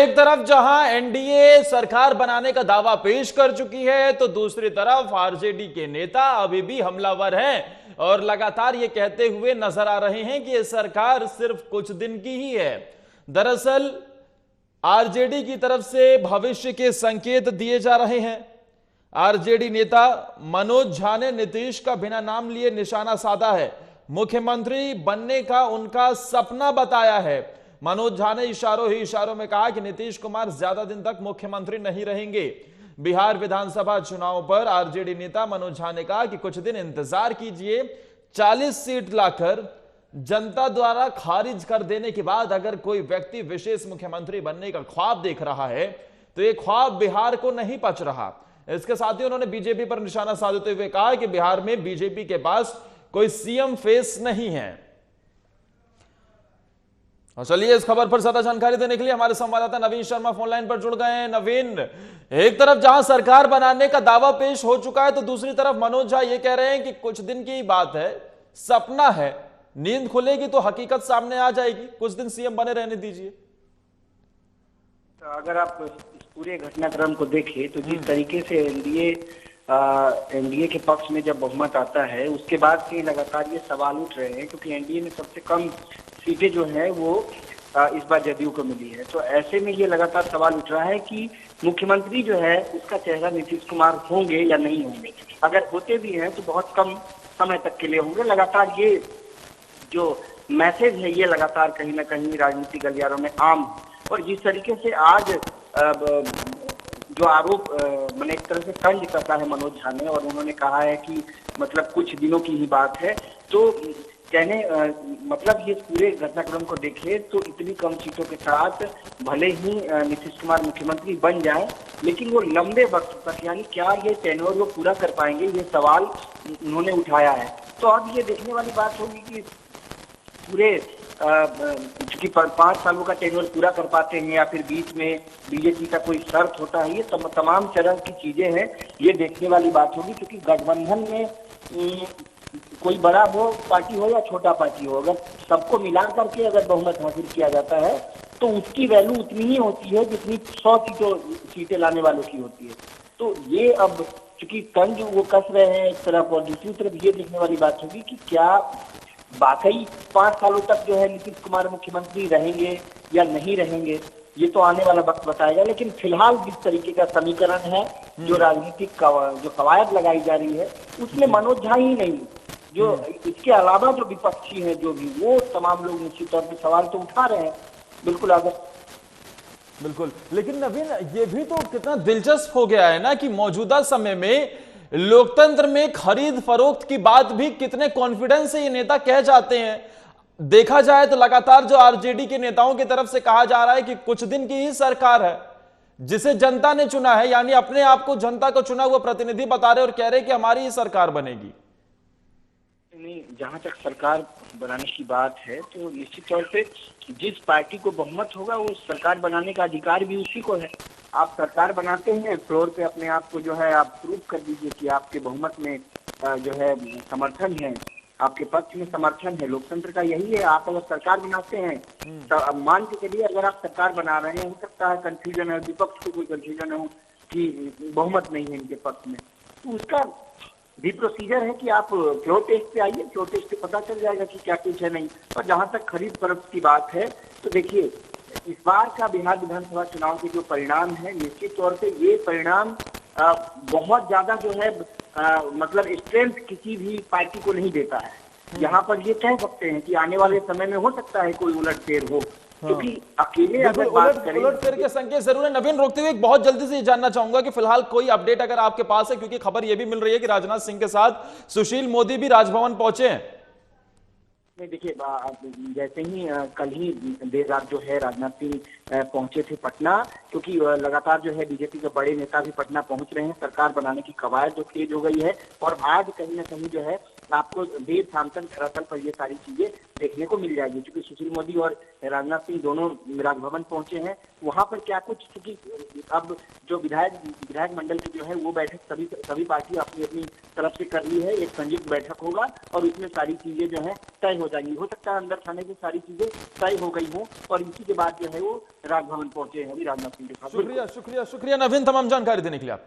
एक तरफ जहां एनडीए सरकार बनाने का दावा पेश कर चुकी है, तो दूसरी तरफ आरजेडी के नेता अभी भी हमलावर हैं और लगातार ये कहते हुए नजर आ रहे हैं कि ये सरकार सिर्फ कुछ दिन की ही है। दरअसल आरजेडी की तरफ से भविष्य के संकेत दिए जा रहे हैं। आरजेडी नेता मनोज झा ने नीतीश का बिना नाम लिए निशाना साधा है। मुख्यमंत्री बनने का उनका सपना बताया है। मनोज झा ने इशारों ही इशारों में कहा कि नीतीश कुमार ज्यादा दिन तक मुख्यमंत्री नहीं रहेंगे। बिहार विधानसभा चुनाव पर आरजेडी नेता मनोज झा ने कहा कि कुछ दिन इंतजार कीजिए, 40 सीट लाकर जनता द्वारा खारिज कर देने के बाद अगर कोई व्यक्ति विशेष मुख्यमंत्री बनने का ख्वाब देख रहा है तो यह ख्वाब बिहार को नहीं पच रहा। इसके साथ ही उन्होंने बीजेपी पर निशाना साधते हुए कहा कि बिहार में बीजेपी के पास कोई सीएम फेस नहीं है। और चलिए इस खबर पर ज्यादा जानकारी देने के लिए हमारे संवाददाता नवीन शर्मा फोन लाइन पर जुड़ गए हैं। नवीन, एक तरफ जहां सरकार बनाने का दावा पेश हो चुका है, तो दूसरी तरफ मनोज झा ये कह रहे हैं कि कुछ दिन की बात है, सपना है, नींद खुलेगी तो हकीकत सामने आ जाएगी, कुछ दिन सीएम बने रहने दीजिए। अगर आप इस पूरे घटनाक्रम को देखें तो जिस तरीके से एनडीए के पक्ष में जब बहुमत आता है, उसके बाद से लगातार ये सवाल उठ रहे हैं, क्योंकि एनडीए में सबसे कम सीटें जो है वो इस बार जदयू को मिली है। तो ऐसे में ये लगातार सवाल उठ रहा है कि मुख्यमंत्री जो है उसका चेहरा नीतीश कुमार होंगे या नहीं होंगे। अगर होते भी हैं तो बहुत कम समय तक के लिए होंगे। लगातार ये जो मैसेज है ये लगातार कहीं ना कहीं राजनीतिक गलियारों में आम है। और जिस तरीके से आज जो आरोप मैंने एक तरह से तंज करता है मनोज झा ने, और उन्होंने कहा है कि मतलब कुछ दिनों की ही बात है, तो कहने मतलब ये पूरे घटनाक्रम को देखे तो इतनी कम सीटों के साथ भले ही नीतीश कुमार मुख्यमंत्री बन जाए, लेकिन वो लंबे वक्त तक यानी क्या ये टेन्योर वो पूरा कर पाएंगे, ये सवाल उन्होंने उठाया है। तो अब ये देखने वाली बात होगी कि पूरे चूंकि 5 सालों का टेन्योर पूरा कर पाते हैं या फिर बीच में बीजेपी का कोई शर्त होता है, ये तमाम चरण की चीजें हैं, ये देखने वाली बात होगी। क्योंकि गठबंधन में कोई बड़ा हो पार्टी हो या छोटा पार्टी हो, अगर सबको मिला करके अगर बहुमत हासिल किया जाता है तो उसकी वैल्यू उतनी ही होती है जितनी 100 सीटें लाने वालों की होती है। तो ये अब चूंकि तंज वो कस रहे हैं एक तरफ, और दूसरी तरफ ये देखने वाली बात होगी कि क्या वाकई 5 सालों तक जो है नीतीश कुमार मुख्यमंत्री रहेंगे या नहीं रहेंगे, ये तो आने वाला वक्त बताएगा। लेकिन फिलहाल जिस तरीके का समीकरण है, जो राजनीतिक जो कवायद लगाई जा रही है, उसमें मनोज झा ही नहीं, जो इसके अलावा जो विपक्षी हैं जो भी, वो तमाम लोग निश्चित तौर पर सवाल तो उठा रहे हैं। बिल्कुल बिल्कुल। लेकिन नवीन, ये भी तो कितना दिलचस्प हो गया है ना कि मौजूदा समय में लोकतंत्र में खरीद फरोख्त की बात भी कितने कॉन्फिडेंस से ये नेता कह जाते हैं। देखा जाए तो लगातार जो आरजेडी के नेताओं की तरफ से कहा जा रहा है कि कुछ दिन की ही सरकार है जिसे जनता ने चुना है, यानी अपने आप को जनता को चुना हुआ प्रतिनिधि बता रहे और कह रहे कि हमारी ही सरकार बनेगी। नहीं, जहां तक सरकार बनाने की बात है तो निश्चित तौर पे जिस पार्टी को बहुमत होगा वो सरकार बनाने का अधिकार भी उसी को है। आप सरकार बनाते हैं, फ्लोर पे अपने आप को जो है आप प्रूव कर दीजिए कि आपके बहुमत में जो है समर्थन है, आपके पक्ष में समर्थन है। लोकतंत्र का यही है। आप अगर सरकार बनाते हैं तो मान के चलिए अगर आप सरकार बना रहे हैं, हो सकता है कंफ्यूजन है, विपक्ष को कोई कंफ्यूजन हो कि बहुमत नहीं है इनके पक्ष में, तो उसका भी प्रोसीजर है कि आप फ्लोर टेस्ट पे आइए, फ्लोर टेस्ट पे पता चल जाएगा कि क्या कुछ है नहीं। और जहां तक खरीद फरोख्त की बात है तो देखिए, इस बार का बिहार विधानसभा चुनाव के जो परिणाम है, निश्चित तौर पे ये परिणाम बहुत ज्यादा जो है मतलब स्ट्रेंथ किसी भी पार्टी को नहीं देता है। यहाँ पर ये कह सकते हैं कि आने वाले समय में हो सकता है कोई उलटफेर हो, क्योंकि अकेले अगर बात करें उलटफेर के संकेत जरूर है। नवीन, रोकते हुए बहुत जल्दी से जानना चाहूंगा कि फिलहाल कोई अपडेट अगर आपके पास है, क्योंकि खबर यह भी मिल रही है कि राजनाथ सिंह के साथ सुशील मोदी भी राजभवन पहुंचे हैं। नहीं, देखिए जैसे ही कल ही देर रात जो है राजनाथ सिंह पहुंचे थे पटना, क्योंकि लगातार जो है बीजेपी के बड़े नेता भी पटना पहुंच रहे हैं। सरकार बनाने की कवायद जो तेज हो गई है, और आज कहीं ना कहीं जो है आपको देर शाम तक रतल पर ये सारी चीजें देखने को मिल जाएगी। क्योंकि सुशील मोदी और राजनाथ सिंह दोनों राजभवन पहुंचे हैं, वहां पर क्या कुछ, क्योंकि अब जो विधायक मंडल की जो है वो बैठक सभी पार्टी अपनी अपनी तरफ से कर ली है। एक संयुक्त बैठक होगा और इसमें सारी चीजें जो है तय हो जाएंगी। हो सकता है अंदर खाने की सारी चीजें तय हो गई हो और इसी के बाद जो है वो राजभवन पहुंचे हैं अभी राजनाथ सिंह के साथ। शुक्रिया नवीन, तमाम जानकारी देने के लिए आपका।